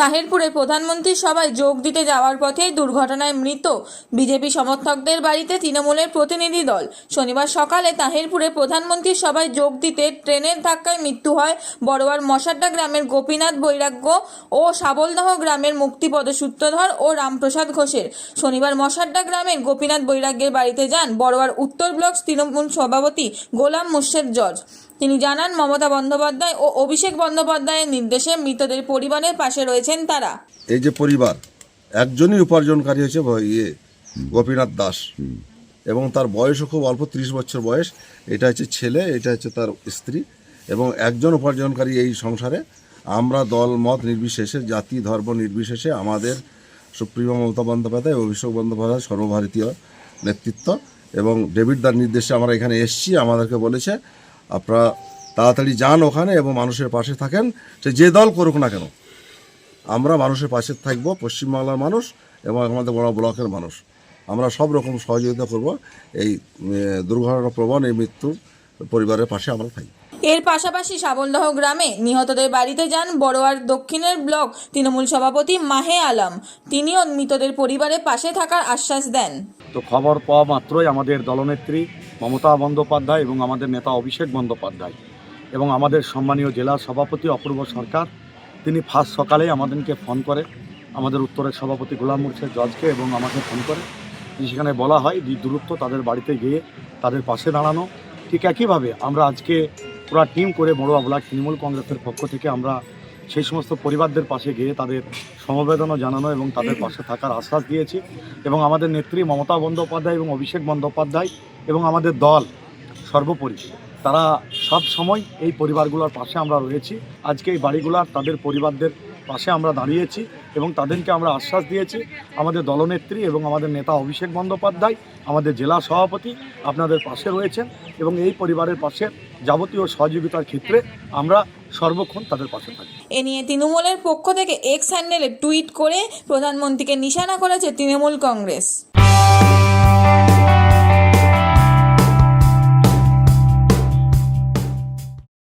তাহিরপুরে প্রধানমন্ত্রীর সভায় যোগ দিতে যাওয়ার পথে দুর্ঘটনায় মৃত বিজেপি সমর্থকদের বাড়িতে তৃণমূলের প্রতিনিধি দল। শনিবার সকালে তাহিরপুরে প্রধানমন্ত্রীর সভায় যোগ দিতে ট্রেনের ধাক্কায় মৃত্যু হয় বড়োয়ার মশাড্ডা গ্রামের গোপীনাথ বৈরাগ্য ও সাবলদহ গ্রামের মুক্তিপদ সূত্রধর ও রামপ্রসাদ ঘোষের। শনিবার মশাড্ডা গ্রামের গোপীনাথ বৈরাগ্যের বাড়িতে যান বড়োয়ার উত্তর ব্লক তৃণমূল সভাপতি গোলাম মুর্শেদ জজ। তিনি জানান, মমতা বন্দ্যোপাধ্যায় ও অভিষেক বন্দ্যোপাধ্যায়ের নির্দেশে মৃতদের পরিবারের পাশে রয়েছেন তারা। এই যে পরিবার, একজনই উপার্জনকারী হয়েছে গোপীনাথ দাস, এবং তার বয়সও খুব অল্প, 30 বছর বয়স। এটা হচ্ছে ছেলে, এটা হচ্ছে তার স্ত্রী, এবং একজন উপার্জনকারী এই সংসারে। আমরা দল মত নির্বিশেষে, জাতি ধর্ম নির্বিশেষে আমাদের সুপ্রিমো মমতা বন্দ্যোপাধ্যায়, অভিষেক বন্দ্যোপাধ্যায় সর্বভারতীয় নেতৃত্ব এবং ডেভিড দার নির্দেশে আমরা এখানে এসেছি। আমাদেরকে বলেছে আপনারা তাড়াতাড়ি যান ওখানে এবং মানুষের পাশে থাকেন, সে যে দল করুক না কেন। আমরা মানুষের পাশে থাকবো, পশ্চিমবাংলার মানুষ এবং আমাদের বড় ব্লকের মানুষ। আমরা সব রকম সহযোগিতা করব। এই দুর্ঘটনা প্রবণ এই মৃত্যু পরিবারের পাশে আমরা থাকি। এর পাশাপাশি সাবলদহ গ্রামে নিহতদের বাড়িতে যান বড়োয়ার দক্ষিণের ব্লক তৃণমূল সভাপতি মাহে আলম। তিনিও মৃতদের পরিবারের পাশে থাকার আশ্বাস দেন। তো খবর পাওয়া মাত্রই আমাদের দলনেত্রী মমতা বন্দ্যোপাধ্যায় এবং আমাদের নেতা অভিষেক বন্দ্যোপাধ্যায় এবং আমাদের সম্মানীয় জেলা সভাপতি অপূর্ব সরকার, তিনি ফার্স্ট সকালেই আমাদেরকে ফোন করে, আমাদের উত্তরের সভাপতি গোলাম মুর্শেদ জজকে এবং আমাকে ফোন করে। সেখানে বলা হয় যে দূরত্ব তাদের বাড়িতে গিয়ে তাদের পাশে দাঁড়ানো। ঠিক একইভাবে আমরা আজকে পুরো টিম করে বড়ুয়া ব্লক তৃণমূল কংগ্রেসের পক্ষ থেকে আমরা সেই সমস্ত পরিবারদের পাশে গিয়ে তাদের সমবেদনা জানানো এবং তাদের পাশে থাকার আশ্বাস দিয়েছি। এবং আমাদের নেত্রী মমতা বন্দ্যোপাধ্যায় এবং অভিষেক বন্দ্যোপাধ্যায় এবং আমাদের দল সর্বোপরি তারা সব সময় এই পরিবারগুলোর পাশে আমরা রয়েছি। আজকে এই বাড়িগুলার তাদের পরিবারদের পাশে আমরা দাঁড়িয়েছি এবং তাদেরকে আমরা আশ্বাস দিয়েছি আমাদের দলনেত্রী এবং আমাদের নেতা অভিষেক বন্দ্যোপাধ্যায়, আমাদের জেলা সভাপতি আপনাদের পাশে রয়েছেন এবং এই পরিবারের পাশে যাবতীয় সহযোগিতার ক্ষেত্রে আমরা সর্বক্ষণ তাদের পাশে থাকি। এ নিয়ে তৃণমূলের পক্ষ থেকে এক্স হ্যান্ডেলে টুইট করে প্রধানমন্ত্রীকে নিশানা করেছে তৃণমূল কংগ্রেস।